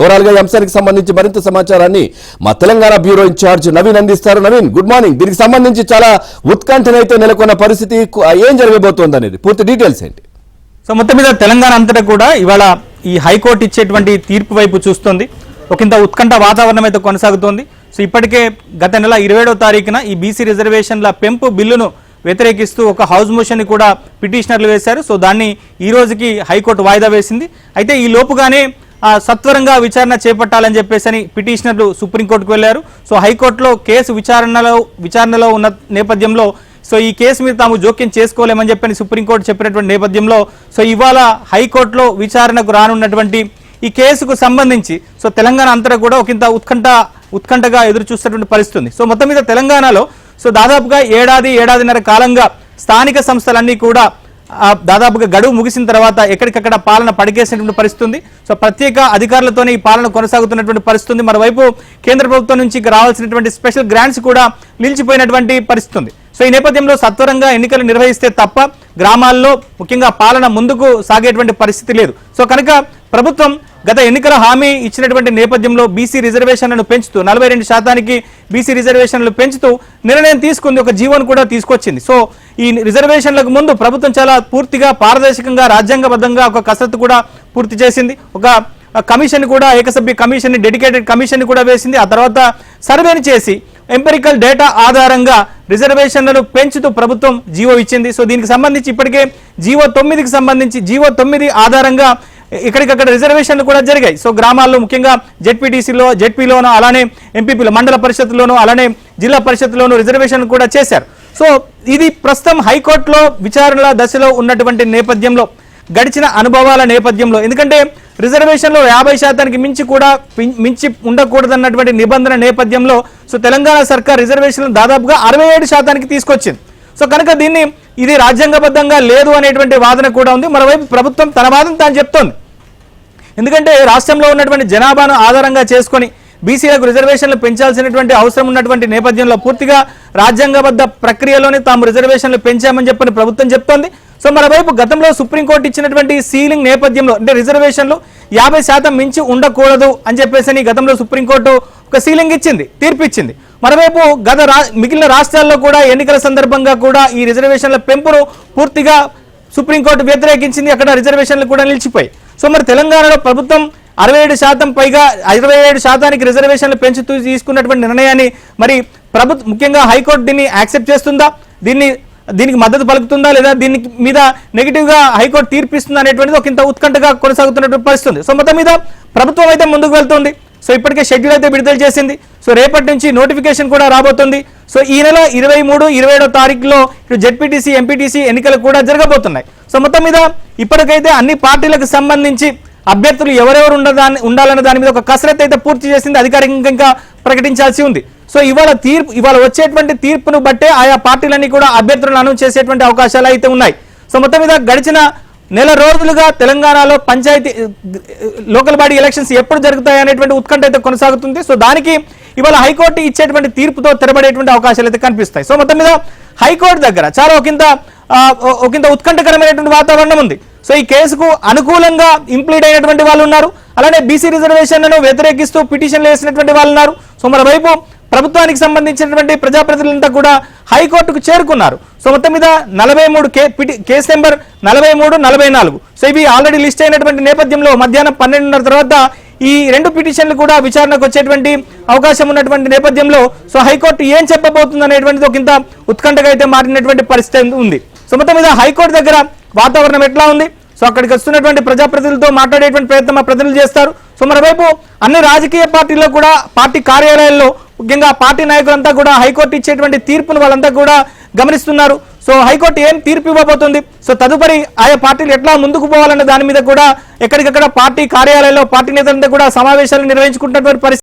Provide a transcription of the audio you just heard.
Overall గా ఈ అంశానికి సంబంధించి మరింత సమాచారాన్ని మా తెలంగాణ బ్యూరో ఇన్ఛార్జ్ నవీన్ అందిస్తారు. Naveen, good morning. దీనికి సంబంధించి చాలా ఉత్కంఠనైతే నెలకొన్న పరిస్థితి, ఏం జరగబోతోంది అనేది పూర్తి డీటెయిల్స్ ఏంటి? సో మొత్తం మీద తెలంగాణ అంతటా కూడా ఇవాళ ఈ హైకోర్టు ఇచ్చేటువంటి తీర్పు వైపు చూస్తుంది. ఒకంత ఉత్కంఠ వాతావరణం అయితే కొనసాగుతోంది. సో ఇప్పటికే గత నెల 27వ తారీఖున ఈ బీసీ రిజర్వేషన్ల పెంపు బిల్లును వ్యతిరేకిస్తూ ఒక హౌస్ మోషన్ కూడా పిటిషనర్లు వేశారు. సో దాన్ని ఈ రోజుకి హైకోర్టు వాయిదా వేసింది. అయితే ఈ లోపుగానే సత్వరంగా విచారణ చేపట్టాలని చెప్పేసి పిటిషనర్లు సుప్రీంకోర్టుకు వెళ్లారు. సో హైకోర్టులో కేసు విచారణలో ఉన్న నేపథ్యంలో సో ఈ కేసు మీద తాము జోక్యం చేసుకోలేమని చెప్పని సుప్రీంకోర్టు చెప్పినటువంటి నేపథ్యంలో సో ఇవాళ హైకోర్టులో విచారణకు రానున్నటువంటి ఈ కేసుకు సంబంధించి సో తెలంగాణ అంతటా కూడా ఒకంత ఉత్కంఠగా ఎదురు చూస్తున్నటువంటి పరిస్థితి. సో మొత్తం మీద తెలంగాణలో సో దాదాపుగా ఏడాదిన్నర కాలంగా స్థానిక సంస్థలన్నీ కూడా దాదాపుగా గడువు ముగిసిన తర్వాత ఎక్కడికక్కడ పాలన పడికేసినటువంటి పరిస్థితి. సో ప్రత్యేక అధికారులతోనే ఈ పాలన కొనసాగుతున్నటువంటి పరిస్థితి. మరోవైపు కేంద్ర ప్రభుత్వం నుంచి రావాల్సినటువంటి స్పెషల్ గ్రాంట్స్ కూడా నిలిచిపోయినటువంటి పరిస్థితి. సో ఈ నేపథ్యంలో సత్వరంగా ఎన్నికలు నిర్వహిస్తే తప్ప గ్రామాల్లో ముఖ్యంగా పాలన ముందుకు సాగేటువంటి పరిస్థితి లేదు. సో కనుక ప్రభుత్వం గత ఎన్నికల హామీ ఇచ్చినటువంటి నేపథ్యంలో బీసీ రిజర్వేషన్లను పెంచుతూ 42% బీసీ రిజర్వేషన్లు పెంచుతూ నిర్ణయం తీసుకుంది, ఒక జీవోను కూడా తీసుకొచ్చింది. సో ఈ రిజర్వేషన్లకు ముందు ప్రభుత్వం చాలా పూర్తిగా పారదర్శకంగా రాజ్యాంగబద్ధంగా ఒక కసరత్తు కూడా పూర్తి చేసింది. ఒక కమిషన్ కూడా, ఏకసభ్య కమిషన్, డెడికేటెడ్ కమిషన్ కూడా వేసింది. ఆ తర్వాత సర్వేని చేసి ఎంపెరికల్ డేటా ఆధారంగా రిజర్వేషన్లను పెంచుతూ ప్రభుత్వం జీవో ఇచ్చింది. సో దీనికి సంబంధించి ఇప్పటికే జీవో 9కి సంబంధించి జీవో 9 ఆధారంగా ఇక్కడికక్కడ రిజర్వేషన్లు కూడా జరిగాయి. సో గ్రామాల్లో ముఖ్యంగా జెడ్పీలోనూ అలానే ఎంపీపీలో, మండల పరిషత్తులోనూ అలానే జిల్లా పరిషత్తులోనూ రిజర్వేషన్లు కూడా చేశారు. సో ఇది ప్రస్తుతం హైకోర్టులో విచారణల దశలో ఉన్నటువంటి నేపథ్యంలో, గడిచిన అనుభవాల నేపథ్యంలో, ఎందుకంటే రిజర్వేషన్లో 50% మించి ఉండకూడదన్నటువంటి నిబంధన నేపథ్యంలో సో తెలంగాణ సర్కార్ రిజర్వేషన్లు దాదాపుగా 67% తీసుకొచ్చింది. సో కనుక ఇది రాజ్యాంగబద్ధంగా లేదు అనేటువంటి వాదన కూడా ఉంది. మరోవైపు ప్రభుత్వం తన వాదన తాను చెప్తోంది. ఎందుకంటే రాష్ట్రంలో ఉన్నటువంటి జనాభాను ఆధారంగా చేసుకొని బీసీలకు రిజర్వేషన్లు పెంచాల్సినటువంటి అవసరం ఉన్నటువంటి నేపథ్యంలో పూర్తిగా రాజ్యాంగబద్ధ ప్రక్రియలోనే తాము రిజర్వేషన్లు పెంచామని చెప్పని ప్రభుత్వం చెప్తోంది. సో మరోవైపు గతంలో సుప్రీంకోర్టు ఇచ్చినటువంటి సీలింగ్ నేపథ్యంలో, అంటే రిజర్వేషన్లు 50% మించి ఉండకూడదు అని చెప్పేసి గతంలో సుప్రీంకోర్టు ఒక సీలింగ్ ఇచ్చింది, తీర్పు ఇచ్చింది. మరోవైపు మిగిలిన రాష్ట్రాల్లో కూడా ఎన్నికల సందర్భంగా కూడా ఈ రిజర్వేషన్ల పెంపును పూర్తిగా సుప్రీంకోర్టు వ్యతిరేకించింది. అక్కడ రిజర్వేషన్లు కూడా నిలిచిపోయి. సో మరి తెలంగాణలో ప్రభుత్వం 67% పైగా 27% రిజర్వేషన్లు పెంచుతూ తీసుకున్నటువంటి నిర్ణయాన్ని మరి ముఖ్యంగా హైకోర్టు దీన్ని యాక్సెప్ట్ చేస్తుందా, దీనికి మద్దతు పలుకుతుందా, లేదా దీని మీద నెగిటివ్ గా హైకోర్టు తీర్పిస్తుందా అనేటువంటిది ఒకంత ఉత్కంఠగా కొనసాగుతున్నటువంటి పరిస్థితి. సో మొత్తం మీద ప్రభుత్వం అయితే ముందుకు వెళ్తుంది. సో ఇప్పటికే షెడ్యూల్ అయితే విడుదల చేసింది. సో రేపటి నుంచి నోటిఫికేషన్ కూడా రాబోతుంది. సో ఈ నెల 23, 27వ తారీఖులో జెడ్పీటీసీ, ఎంపీటీసీ ఎన్నికలు కూడా జరగబోతున్నాయి. సో మొత్తం మీద ఇప్పటికైతే అన్ని పార్టీలకు సంబంధించి అభ్యర్థులు ఎవరెవరు ఉండాలన్న దాని మీద ఒక కసరత్తు అయితే పూర్తి చేసింది. అధికారికంగా ప్రకటించాల్సి ఉంది. సో ఇవాళ వచ్చేటువంటి తీర్పును బట్టే ఆయా పార్టీలన్నీ కూడా అభ్యర్థులను అనౌన్స్ చేసేటువంటి అవకాశాలు అయితే ఉన్నాయి. సో మొత్తం మీద గడిచిన నెల రోజులుగా తెలంగాణలో పంచాయతీ లోకల్ బాడీ ఎలక్షన్స్ ఎప్పుడు జరుగుతాయి అనేటువంటి ఉత్కంఠ అయితే కొనసాగుతుంది. సో దానికి ఇవాళ హైకోర్టు ఇచ్చేటువంటి తీర్పుతో తెరబడేటువంటి అవకాశాలు అయితే కనిపిస్తాయి. సో మొత్తం మీద హైకోర్టు దగ్గర చాలా ఒకంత ఉత్కంఠకరమైనటువంటి వాతావరణం ఉంది. సో ఈ కేసుకు అనుకూలంగా ఇంప్లీడ్ అయినటువంటి వాళ్ళు ఉన్నారు, అలానే బీసీ రిజర్వేషన్లను వ్యతిరేకిస్తూ పిటిషన్లు వేసినటువంటి వాళ్ళు ఉన్నారు. సో మరోవైపు ప్రభుత్వానికి సంబంధించినటువంటి ప్రజాప్రతినిధులంతా కూడా హైకోర్టుకు చేరుకున్నారు. సో మొత్తం మీద 43 కేసు నెంబర్ 43, 44 సో ఇవి ఆల్రెడీ లిస్ట్ అయినటువంటి నేపథ్యంలో మధ్యాహ్నం 12:30 తర్వాత ఈ 2 పిటిషన్లు కూడా విచారణకు వచ్చేటువంటి అవకాశం ఉన్నటువంటి నేపథ్యంలో సో హైకోర్టు ఏం చెప్పబోతుంది అనేటువంటిది ఒకంత ఉత్కంఠగా అయితే మారినటువంటి పరిస్థితి ఉంది. సో మొత్తం మీద హైకోర్టు దగ్గర వాతావరణం ఎట్లా ఉంది? సో అక్కడికి వస్తున్నటువంటి ప్రజాప్రతినిధులతో మాట్లాడేటువంటి ప్రయత్నం మా ప్రతినిధులు చేస్తారు. సో మరోవైపు అన్ని రాజకీయ పార్టీల్లో కూడా, పార్టీ కార్యాలయాల్లో ముఖ్యంగా పార్టీ నాయకులంతా కూడా హైకోర్టు ఇచ్చేటువంటి తీర్పును వాళ్ళంతా కూడా గమనిస్తున్నారు. సో హైకోర్టు ఏం తీర్పు ఇవ్వబోతుంది, సో తదుపరి ఆయా పార్టీలు ఎట్లా ముందుకు పోవాలనే దాని మీద కూడా ఎక్కడికక్కడ పార్టీ కార్యాలయాల్లో పార్టీ నేతలంతా కూడా సమావేశాలు నిర్వహించుకుంటున్నటువంటి పరిస్థితి.